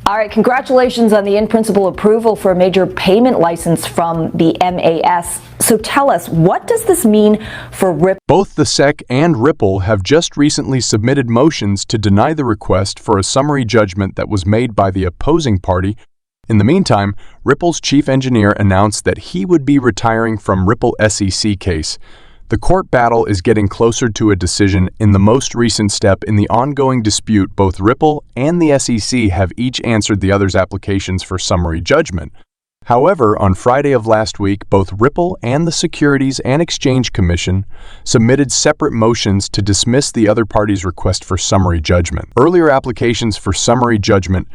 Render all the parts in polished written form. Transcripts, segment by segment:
All right, congratulations on the in-principle approval for a major payment license from the MAS. So tell us, what does this mean for Ripple? Both the SEC and Ripple have just recently submitted motions to deny the request for a summary judgment that was made by the opposing party. In the meantime, Ripple's chief engineer announced that he would be retiring from Ripple SEC case. The court battle is getting closer to a decision. In the most recent step in the ongoing dispute, both Ripple and the SEC have each answered the other's applications for summary judgment. However, on Friday of last week, both Ripple and the Securities and Exchange Commission submitted separate motions to dismiss the other party's request for summary judgment. Earlier applications for summary judgment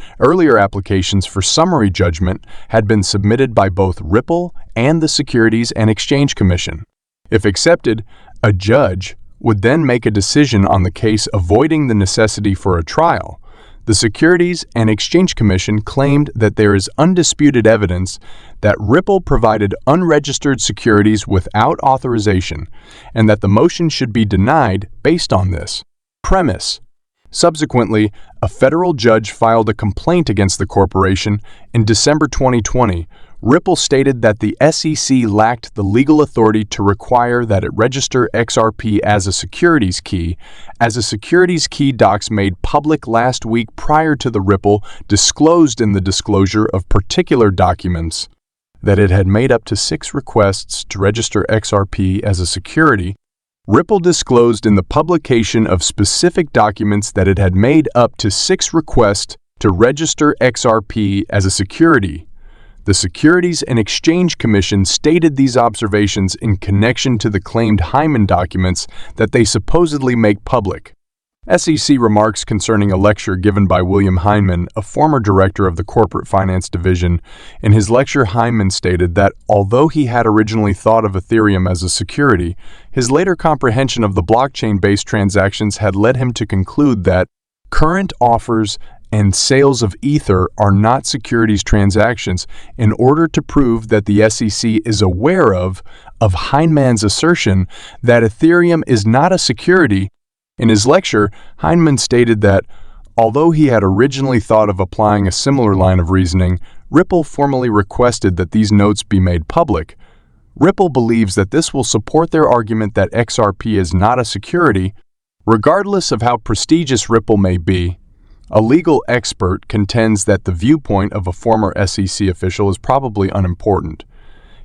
had been submitted by both Ripple and the Securities and Exchange Commission. If accepted, a judge would then make a decision on the case, avoiding the necessity for a trial. The Securities and Exchange Commission claimed that there is undisputed evidence that Ripple provided unregistered securities without authorization, and that the motion should be denied based on this premise. Subsequently, a federal judge filed a complaint against the corporation in December 2020. Ripple stated that the SEC lacked the legal authority to require that it register XRP as a securities key, as a securities key docs made public last week prior to the Ripple disclosed in the disclosure of particular documents that it had made up to 6 requests to register XRP as a security. Ripple disclosed in the publication of specific documents that it had made up to 6 requests to register XRP as a security. The Securities and Exchange Commission stated these observations in connection to the claimed Hyman documents that they supposedly make public. SEC remarks concerning a lecture given by William Hyman, a former director of the Corporate Finance Division. In his lecture, Hyman stated that although he had originally thought of Ethereum as a security, his later comprehension of the blockchain-based transactions had led him to conclude that current offers and sales of Ether are not securities transactions. In order to prove that the SEC is aware of Hyman's assertion that Ethereum is not a security, in his lecture, Hyman stated that although he had originally thought of applying a similar line of reasoning, Ripple formally requested that these notes be made public. Ripple believes that this will support their argument that XRP is not a security. Regardless of how prestigious Ripple may be, a legal expert contends that the viewpoint of a former SEC official is probably unimportant.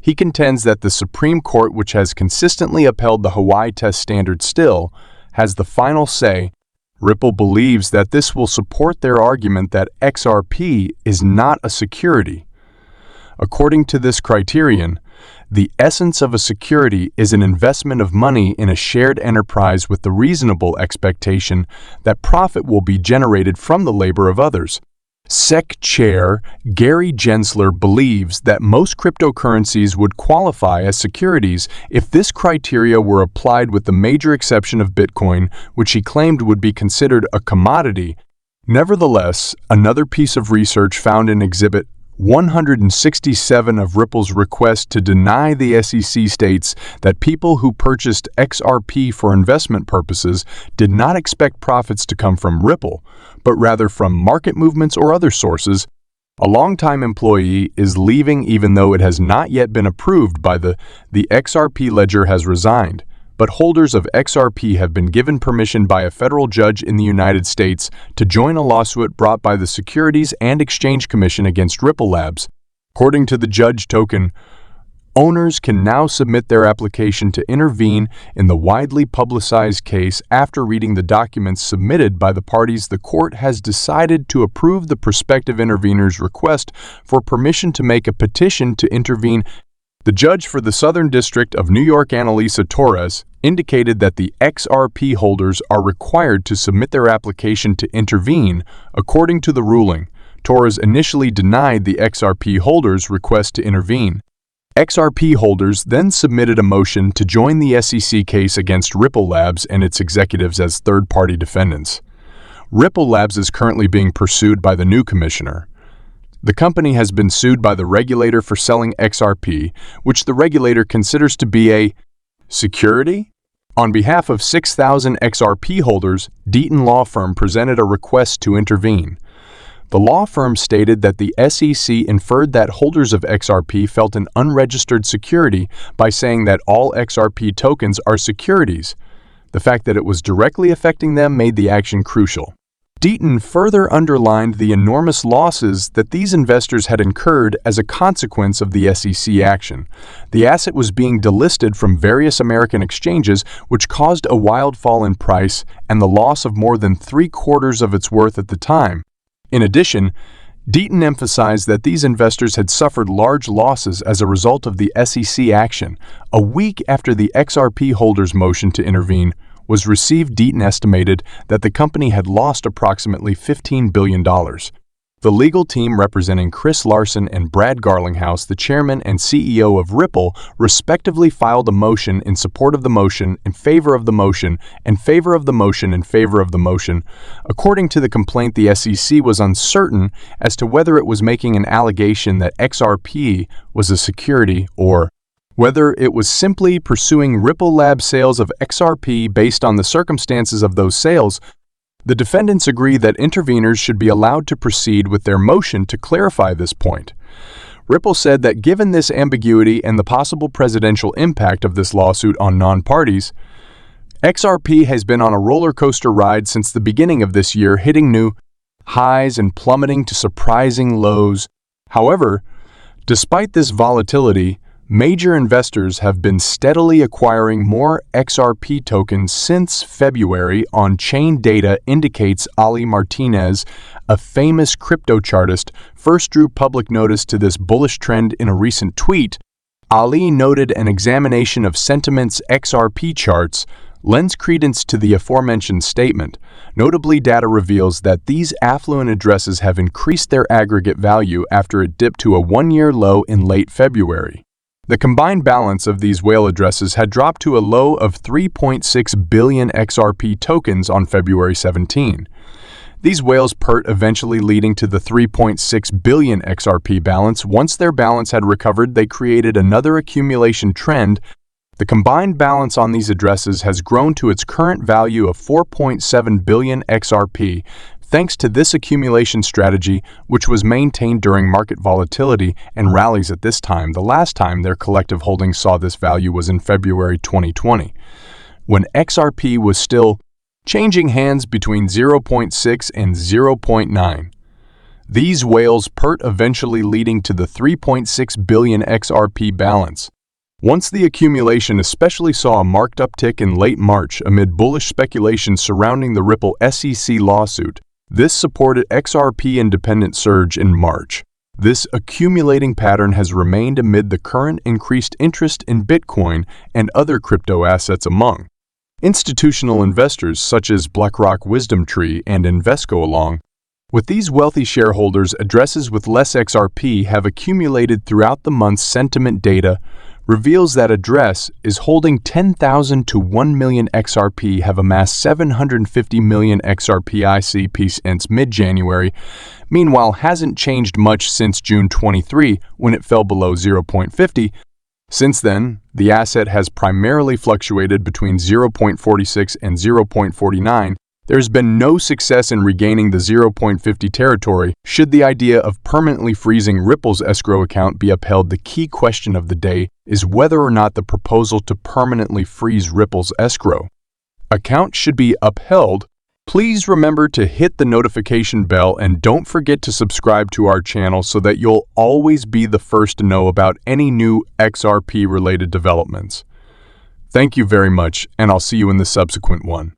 He contends that the Supreme Court, which has consistently upheld the Hawaii test standard, still has the final say. Ripple believes that this will support their argument that XRP is not a security. According to this criterion, the essence of a security is an investment of money in a shared enterprise with the reasonable expectation that profit will be generated from the labor of others. SEC Chair Gary Gensler believes that most cryptocurrencies would qualify as securities if this criteria were applied, with the major exception of Bitcoin, which he claimed would be considered a commodity. Nevertheless, another piece of research found in Exhibit 167 of Ripple's request to deny the SEC states that people who purchased XRP for investment purposes did not expect profits to come from Ripple, but rather from market movements or other sources. A longtime employee is leaving even though it has not yet been approved by the XRP ledger has resigned. But holders of XRP have been given permission by a federal judge in the United States to join a lawsuit brought by the Securities and Exchange Commission against Ripple Labs. According to the judge token, owners can now submit their application to intervene in the widely publicized case. After reading the documents submitted by the parties, the court has decided to approve the prospective intervener's request for permission to make a petition to intervene. The judge for the Southern District of New York, Annalisa Torres, indicated that the XRP holders are required to submit their application to intervene. According to the ruling, Torres initially denied the XRP holders' request to intervene. XRP holders then submitted a motion to join the SEC case against Ripple Labs and its executives as third-party defendants. Ripple Labs is currently being pursued by the new commissioner. The company has been sued by the regulator for selling XRP, which the regulator considers to be a security. On behalf of 6,000 XRP holders, Deaton Law Firm presented a request to intervene. The law firm stated that the SEC inferred that holders of XRP felt an unregistered security by saying that all XRP tokens are securities. The fact that it was directly affecting them made the action crucial. Deaton further underlined the enormous losses that these investors had incurred as a consequence of the SEC action. The asset was being delisted from various American exchanges, which caused a wild fall in price and the loss of more than 3/4 of its worth at the time. In addition, Deaton emphasized that these investors had suffered large losses as a result of the SEC action. A week after the XRP holders' motion to intervene was received, Deaton estimated that the company had lost approximately $15 billion. The legal team representing Chris Larson and Brad Garlinghouse, the chairman and CEO of Ripple, respectively filed a motion in support of the motion, in favor of the motion, in favor of the motion, in favor of the motion. According to the complaint, the SEC was uncertain as to whether it was making an allegation that XRP was a security or whether it was simply pursuing Ripple Labs sales of XRP based on the circumstances of those sales. The defendants agree that interveners should be allowed to proceed with their motion to clarify this point. Ripple said that given this ambiguity and the possible presidential impact of this lawsuit on non-parties, XRP has been on a roller coaster ride since the beginning of this year, hitting new highs and plummeting to surprising lows. However, despite this volatility, major investors have been steadily acquiring more XRP tokens since February. On-chain data indicates Ali Martinez, a famous crypto chartist, first drew public notice to this bullish trend in a recent tweet. Ali noted an examination of Sentiment's XRP charts lends credence to the aforementioned statement. Notably, data reveals that these affluent addresses have increased their aggregate value after it dipped to a one-year low in late February. The combined balance of these whale addresses had dropped to a low of 3.6 billion XRP tokens on February 17. These whales pert eventually leading to the 3.6 billion XRP balance. Once their balance had recovered, they created another accumulation trend. The combined balance on these addresses has grown to its current value of 4.7 billion XRP, thanks to this accumulation strategy, which was maintained during market volatility and rallies at this time. The last time their collective holdings saw this value was in February 2020, when XRP was still changing hands between 0.6 and 0.9. These whales pert eventually leading to the 3.6 billion XRP balance. Once the accumulation especially saw a marked uptick in late March amid bullish speculation surrounding the Ripple SEC lawsuit. This supported XRP independent surge in March. This accumulating pattern has remained amid the current increased interest in Bitcoin and other crypto assets among institutional investors such as BlackRock, WisdomTree, and Invesco. Along with these wealthy shareholders, addresses with less XRP have accumulated throughout the month's sentiment data reveals that address is holding 10,000 to 1 million XRP have amassed 750 million XRP ICP since mid-January. Meanwhile, hasn't changed much since June 23 when it fell below 0.50. Since then, the asset has primarily fluctuated between 0.46 and 0.49. There's been no success in regaining the 0.50 territory. Should the idea of permanently freezing Ripple's escrow account be upheld, the key question of the day is whether or not the proposal to permanently freeze Ripple's escrow account should be upheld. Please remember to hit the notification bell and don't forget to subscribe to our channel so that you'll always be the first to know about any new XRP-related developments. Thank you very much, and I'll see you in the subsequent one.